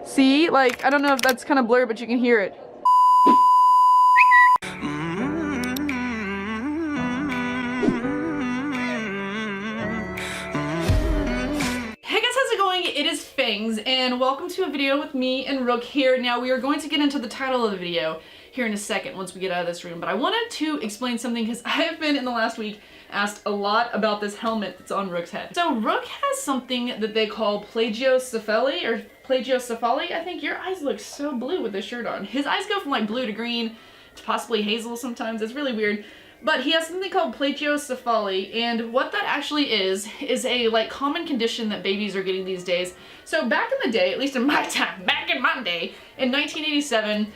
See, like, I don't know if that's kind of blurred, but you can hear it. Hey guys, how's it going? It is Fangs, and welcome to a video with me and Rook here. Now, we are going to get into the title of the video here in a second once we get out of this room, but I wanted to explain something because I have been in the last week asked a lot about this helmet that's on Rook's head. So Rook has something that they call plagiocephaly, or plagiocephaly, I think. Your eyes look so blue with this shirt on. His eyes go from like blue to green to possibly hazel sometimes. It's really weird. But he has something called plagiocephaly, and what that actually is a like common condition that babies are getting these days. So back in the day, at least in my time, back in my day, in 1987,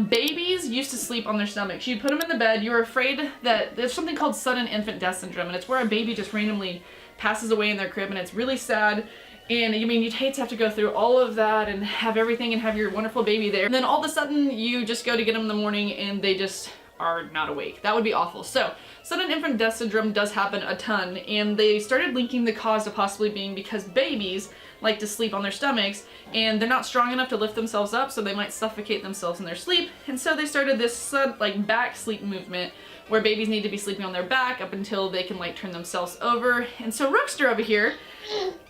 babies used to sleep on their stomachs. You'd put them in the bed, you were afraid that there's something called sudden infant death syndrome, and it's where a baby just randomly passes away in their crib, and it's really sad. And I mean, you'd hate to have to go through all of that and have everything and have your wonderful baby there. And then all of a sudden, you just go to get them in the morning and they just are not awake. That would be awful. So, sudden infant death syndrome does happen a ton, and they started linking the cause to possibly being because babies like to sleep on their stomachs, and they're not strong enough to lift themselves up, so they might suffocate themselves in their sleep. And so they started this like back sleep movement where babies need to be sleeping on their back up until they can like turn themselves over. And so Rookster over here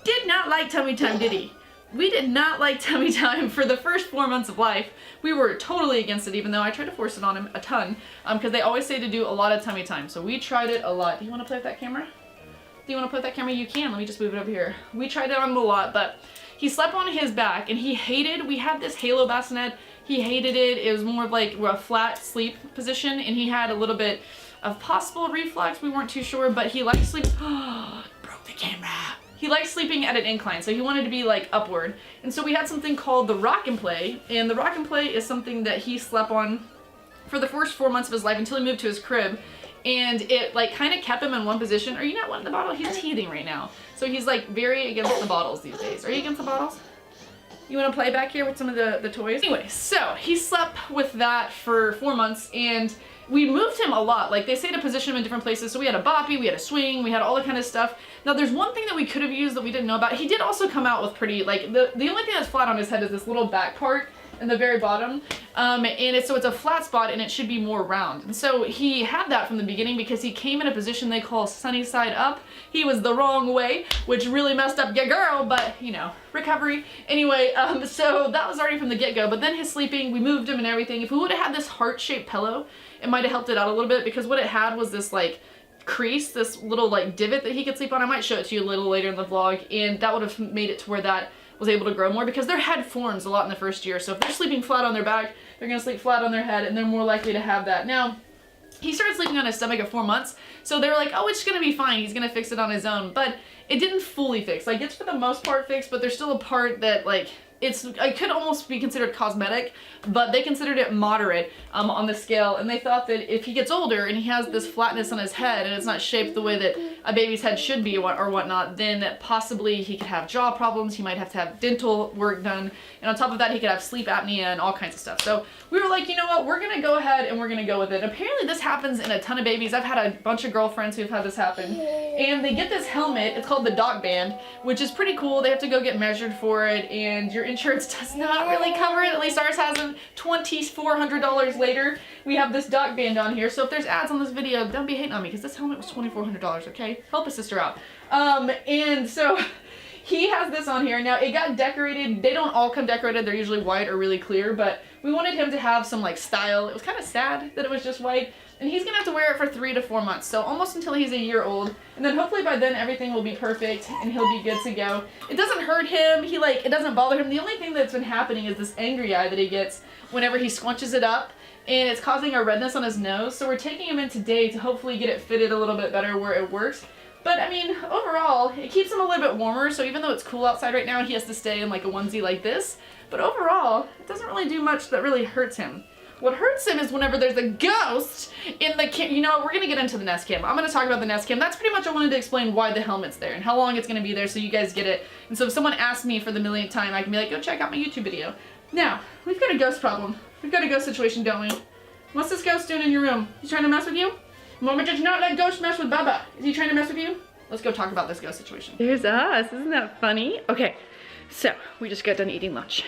did not like tummy time, did he? We did not like tummy time for the first 4 months of life. We were totally against it, even though I tried to force it on him a ton, because they always say to do a lot of tummy time. So we tried it a lot. Do you want to play with that camera? Do you want to play with that camera? You can. Let me just move it over here. We tried it on him a lot, but he slept on his back, and he hated, we had this halo bassinet. He hated it. It was more of like a flat sleep position, and he had a little bit of possible reflux. We weren't too sure, but he liked sleep. Broke the camera. He liked sleeping at an incline, so he wanted to be like upward. And so we had something called the rock and play, and the rock and play is something that he slept on for the first 4 months of his life until he moved to his crib. And it like kind of kept him in one position. Are you not wanting the bottle? He's teething right now. So he's like very against the bottles these days. Are you against the bottles? You want to play back here with some of the toys? Anyway, so he slept with that for 4 months, and we moved him a lot. Like, they say to position him in different places. So we had a boppy, we had a swing, we had all that kind of stuff. Now, there's one thing that we could have used that we didn't know about. He did also come out with pretty, like, the only thing that's flat on his head is this little back part in the very bottom. So it's a flat spot, and it should be more round. And so he had that from the beginning because he came in a position they call sunny side up. He was the wrong way, which really messed up your girl, but, you know, recovery. Anyway, so that was already from the get-go. But then his sleeping, we moved him and everything. If we would have had this heart-shaped pillow, it might have helped it out a little bit, because what it had was this, like, crease, this little, like, divot that he could sleep on. I might show it to you a little later in the vlog, and that would have made it to where that was able to grow more, because their head forms a lot in the first year. So if they're sleeping flat on their back, they're going to sleep flat on their head, and they're more likely to have that. Now, he started sleeping on his stomach at 4 months, so they were like, oh, it's going to be fine. He's going to fix it on his own. But it didn't fully fix. Like, it's for the most part fixed, but there's still a part that, like, it could almost be considered cosmetic, but they considered it moderate on the scale, and they thought that if he gets older and he has this flatness on his head and it's not shaped the way that a baby's head should be or whatnot, then possibly he could have jaw problems, he might have to have dental work done, and on top of that he could have sleep apnea and all kinds of stuff. So we were like, you know what, we're gonna go ahead and we're gonna go with it. Apparently this happens in a ton of babies. I've had a bunch of girlfriends who've had this happen, and they get this helmet, it's called the doc band, which is pretty cool. They have to go get measured for it, and your insurance does not really cover it. At least ours hasn't. $2,400 later, we have this doc band on here. So if there's ads on this video, don't be hating on me, because this helmet was $2,400, okay? Help a sister out. And so he has this on here. Now, it got decorated. They don't all come decorated. They're usually white or really clear, but we wanted him to have some, like, style. It was kind of sad that it was just white. And he's gonna have to wear it for 3 to 4 months, so almost until he's a year old. And then hopefully by then everything will be perfect and he'll be good to go. It doesn't hurt him, it doesn't bother him. The only thing that's been happening is this angry eye that he gets whenever he squunches it up, and it's causing a redness on his nose. So we're taking him in today to hopefully get it fitted a little bit better where it works. But I mean, overall, it keeps him a little bit warmer, so even though it's cool outside right now, he has to stay in like a onesie like this. But overall, it doesn't really do much that really hurts him. What hurts him is whenever there's a ghost in the cam. You know, we're gonna get into the Nest Cam. I'm gonna talk about the Nest Cam. That's pretty much I wanted to explain why the helmet's there and how long it's gonna be there so you guys get it. And so if someone asks me for the millionth time, I can be like, go check out my YouTube video. Now, we've got a ghost problem. We've got a ghost situation, don't we? What's this ghost doing in your room? He's trying to mess with you? Mama does not let ghosts mess with Baba. Is he trying to mess with you? Let's go talk about this ghost situation. There's us. Isn't that funny? Okay, so we just got done eating lunch.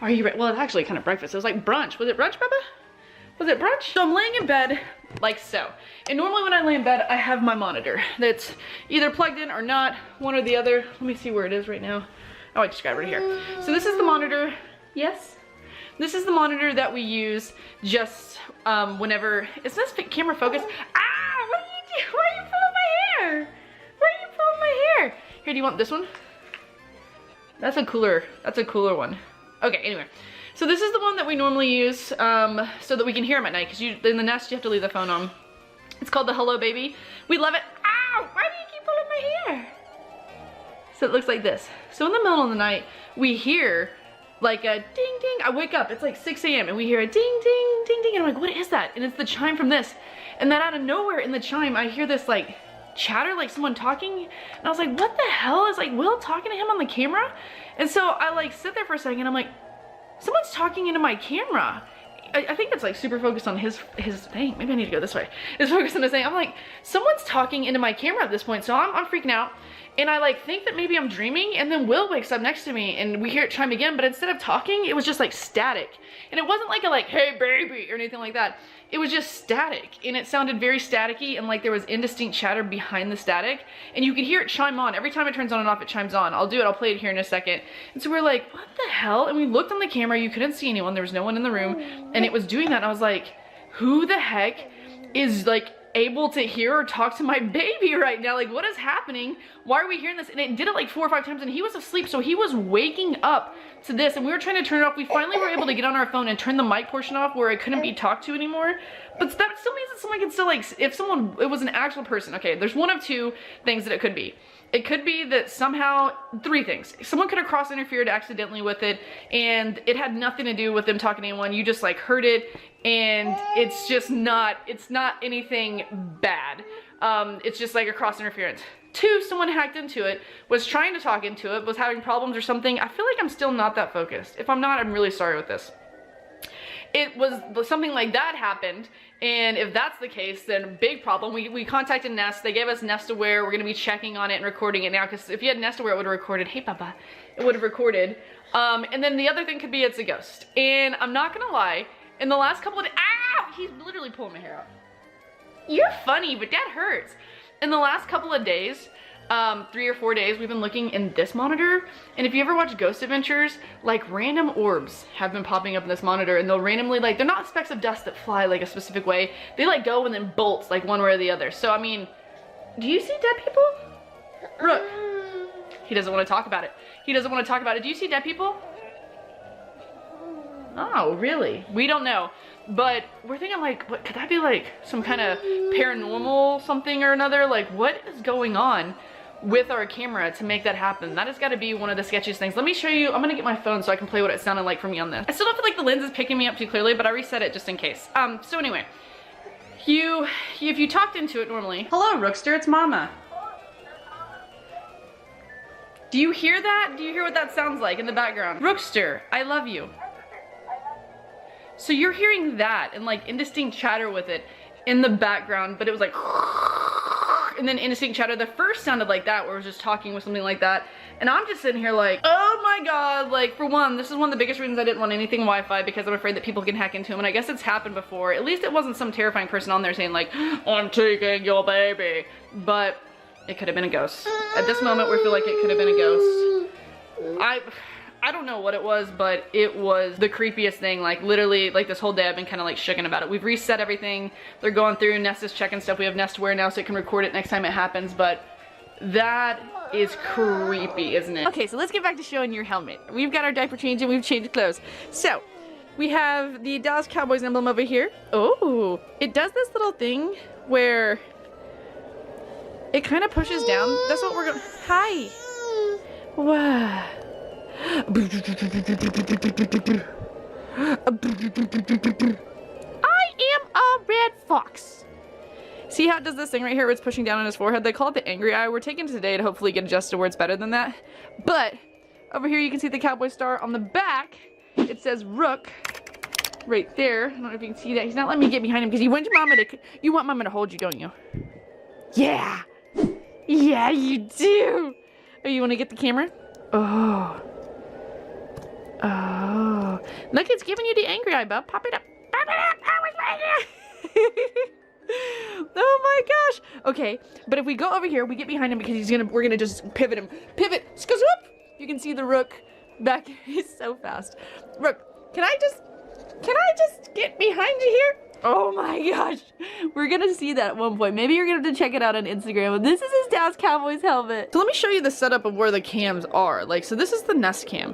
Are you ready? Well, it's actually kind of breakfast. It was like brunch. Was it brunch, Bubba? Was it brunch? So I'm laying in bed like so. And normally when I lay in bed, I have my monitor that's either plugged in or not, one or the other. Let me see where it is right now. Oh, I just grabbed it here. So this is the monitor. Yes? This is the monitor that we use just whenever, is this camera focused? Ah, what are you doing? Why are you pulling my hair? Why are you pulling my hair? Here, do you want this one? That's a cooler one. Okay, anyway. So this is the one that we normally use so that we can hear him at night, because in the nest you have to leave the phone on. It's called the Hello Baby. We love it. Ow! Why do you keep pulling my hair? So it looks like this. So in the middle of the night, we hear like a ding ding. I wake up, it's like 6 a.m. and we hear a ding ding ding ding, and I'm like, what is that? And it's the chime from this. And then out of nowhere in the chime, I hear this like chatter, like someone talking, and I was like, what the hell is like Will talking to him on the camera? And so I like sit there for a second, I'm like, someone's talking into my camera. I think it's like super focused on his thing. Maybe I need to go this way. It's focused on his thing. I'm like, someone's talking into my camera at this point. So I'm freaking out. And I like think that maybe I'm dreaming, and then Will wakes up next to me and we hear it chime again, but instead of talking, it was just like static. And it wasn't like a like, hey baby, or anything like that. It was just static, and it sounded very staticky, and like there was indistinct chatter behind the static, and you could hear it chime on. Every time it turns on and off, it chimes on. I'll play it here in a second. And so we're like, what the hell? And we looked on the camera, you couldn't see anyone, there was no one in the room, and it was doing that, and I was like, who the heck is like able to hear or talk to my baby right now? Like, what is happening? Why are we hearing this? And it did it like 4 or 5 times, and he was asleep, so he was waking up to this, and we were trying to turn it off. We finally were able to get on our phone and turn the mic portion off where it couldn't be talked to anymore. But that still means that someone can still like, if it was an actual person. Okay, there's one of two things that it could be. It could be that somehow, 3 things. Someone could have cross-interfered accidentally with it, and it had nothing to do with them talking to anyone. You just like heard it, and it's just not, it's not anything bad. It's just like a cross-interference. 2, someone hacked into it, was trying to talk into it, was having problems or something. I feel like I'm still not that focused. If I'm not, I'm really sorry with this. It was something like that happened, and if that's the case, then big problem. We contacted Nest. They gave us Nest Aware. We're gonna be checking on it and recording it now, because if you had Nest Aware, it would have recorded. Hey, Papa, it would have recorded. And then the other thing could be it's a ghost. And I'm not gonna lie, in the last couple of days, ow! He's literally pulling my hair out. You're funny, but that hurts. In the last couple of days, 3 or 4 days, we've been looking in this monitor, and if you ever watch Ghost Adventures, like random orbs have been popping up in this monitor, and they'll randomly, like, they're not specks of dust that fly like a specific way, they like go and then bolts like one way or the other. So I mean, do you see dead people? Look, he doesn't want to talk about it. He doesn't want to talk about it. Do you see dead people? Oh, really? We don't know. But we're thinking like, what could that be, like some kind of paranormal something or another? Like, what is going on with our camera to make that happen? That has got to be one of the sketchiest things. Let me show you. I'm gonna get my phone so I can play what it sounded like for me on this. I still don't feel like the lens is picking me up too clearly, but I reset it just in case. So anyway, if you talked into it normally. Hello, Rookster, it's Mama. Do you hear that? Do you hear what that sounds like in the background? Rookster, I love you. So you're hearing that and like indistinct chatter with it in the background, but it was like, and then indistinct chatter. The first sounded like that, where it was just talking with something like that. And I'm just sitting here like, oh my God, like for one, this is one of the biggest reasons I didn't want anything Wi-Fi, because I'm afraid that people can hack into them. And I guess it's happened before. At least it wasn't some terrifying person on there saying like, I'm taking your baby. But it could have been a ghost. At this moment, we feel like it could have been a ghost. I don't know what it was, but it was the creepiest thing. Like literally, like this whole day I've been kind of like shooken about it. We've reset everything. They're going through, Nest is checking stuff. We have Nest Aware now so it can record it next time it happens, but that is creepy, isn't it? Okay, so let's get back to showing your helmet. We've got our diaper change and we've changed clothes. So, we have the Dallas Cowboys emblem over here. Oh, it does this little thing where it kind of pushes down. That's what we're going. Hi. Wow. I am a red fox. See how it does this thing right here where it's pushing down on his forehead? They call it the angry eye. We're taking today to hopefully get adjusted where it's better than that. But over here you can see the cowboy star. On the back it says Rook right there. I don't know if you can see that. He's not letting me get behind him because you want mama to hold you, don't you? Yeah. Yeah, you do. Oh, you want to get the camera? Oh. Oh. Look, it's giving you the angry eye, bub. Pop it up. Pop it up. I was right here. Oh my gosh. Okay, but if we go over here, we get behind him because we're gonna just pivot him. Pivot. Skazoop. You can see the rook back. He's so fast. Rook, can I just get behind you here? Oh my gosh. We're gonna see that at one point. Maybe you're gonna have to check it out on Instagram. But this is his Dallas Cowboys helmet. So let me show you the setup of where the cams are. Like, so this is the Nest Cam.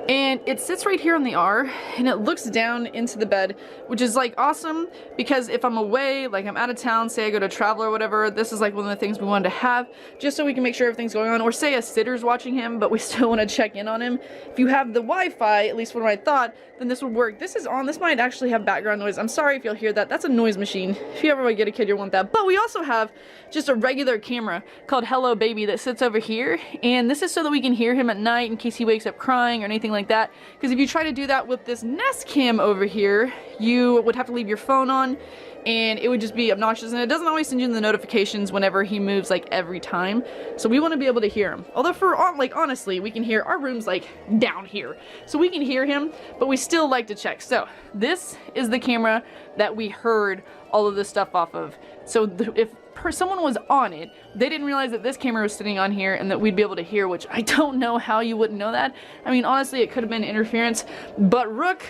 And it sits right here on the R. And it looks down into the bed. Which is like awesome. Because if I'm away, like I'm out of town, say I go to travel or whatever. This is like one of the things we wanted to have. Just so we can make sure everything's going on. Or say a sitter's watching him, but we still want to check in on him. If you have the Wi-Fi, at least what I thought, then this would work. This is on. This might actually have background noise. I'm sorry if you'll hear that. That's a noise machine. If you ever get a kid, you'll want that. But we also have just a regular camera called Hello Baby that sits over here. And this is so that we can hear him at night in case he wakes up crying or anything like that. Because if you try to do that with this Nest Cam over here, you would have to leave your phone on and it would just be obnoxious, and it doesn't always send you the notifications whenever he moves like every time. So we want to be able to hear him. Although for like honestly, we can hear our room's like down here. So we can hear him, but we still like to check. So this is the camera that we heard all of this stuff off of. So if someone was on it, they didn't realize that this camera was sitting on here and that we'd be able to hear, which I don't know how you wouldn't know that. I mean, honestly, it could have been interference. But Rook,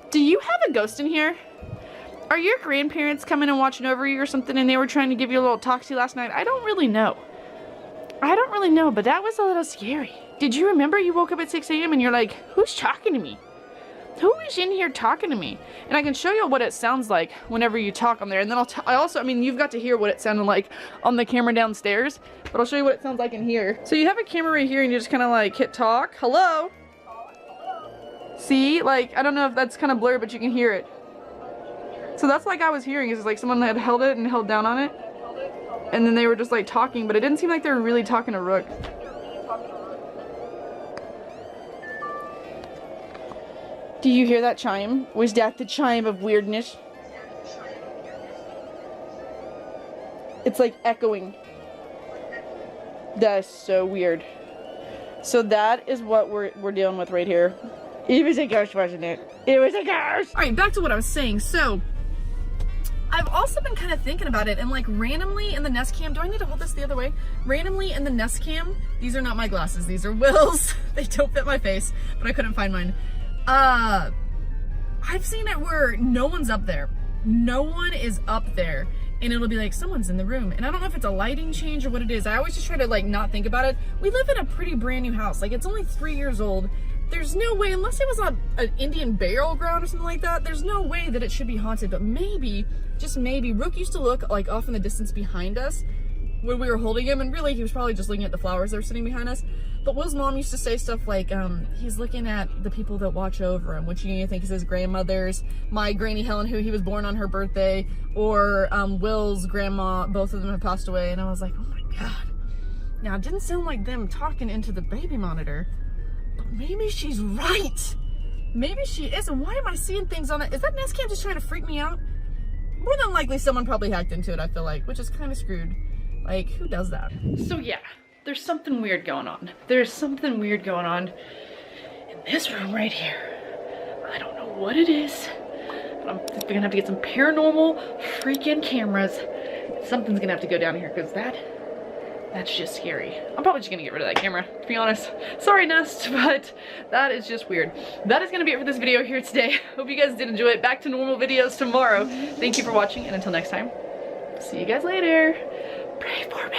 do you have a ghost in here? Are your grandparents coming and watching over you or something and they were trying to give you a little talk-to last night? I don't really know. I don't really know, but that was a little scary. Did you remember you woke up at 6 a.m. and you're like, who's talking to me? Who is in here talking to me? And I can show you what it sounds like whenever you talk on there. And then I mean, you've got to hear what it sounded like on the camera downstairs, but I'll show you what it sounds like in here. So you have a camera right here and you just kind of like hit talk. Hello? See, like, I don't know if that's kind of blurred, but you can hear it. So that's like I was hearing, is like someone had held it and held down on it. And then they were just like talking, but it didn't seem like they were really talking to Rook. Do you hear that chime? Was that the chime of weirdness? It's like echoing. That is so weird. So that is what we're dealing with right here. It was a ghost, wasn't it? It was a ghost! Alright, back to what I was saying. So, I've also been kind of thinking about it, and like randomly in the Nest Cam, do I need to hold this the other way? Randomly in the Nest Cam, these are not my glasses, these are Will's. They don't fit my face, but I couldn't find mine. I've seen it where no one's up there. No one is up there. And it'll be like, someone's in the room. And I don't know if it's a lighting change or what it is. I always just try to like not think about it. We live in a pretty brand new house. Like it's only 3 years old. There's no way, unless it was on an Indian burial ground or something like that, there's no way that it should be haunted. But maybe, just maybe, Rook used to look like off in the distance behind us when we were holding him, and really he was probably just looking at the flowers that were sitting behind us. But Will's mom used to say stuff like, he's looking at the people that watch over him, which you think is his grandmother's, my Granny Helen, who he was born on her birthday, or Will's grandma. Both of them have passed away. And I was like, oh my God. Now it didn't sound like them talking into the baby monitor, but maybe she's right. Maybe she is. And why am I seeing things on it? Is that Nest Cam just trying to freak me out? More than likely someone probably hacked into it, I feel like, which is kind of screwed. Like, who does that? So yeah, there's something weird going on. There's something weird going on in this room right here. I don't know what it is, but I'm gonna have to get some paranormal freaking cameras. Something's gonna have to go down here because that's just scary. I'm probably just gonna get rid of that camera, to be honest. Sorry, Nest, but that is just weird. That is gonna be it for this video here today. Hope you guys did enjoy it. Back to normal videos tomorrow. Thank you for watching, and until next time, see you guys later. Pray for me.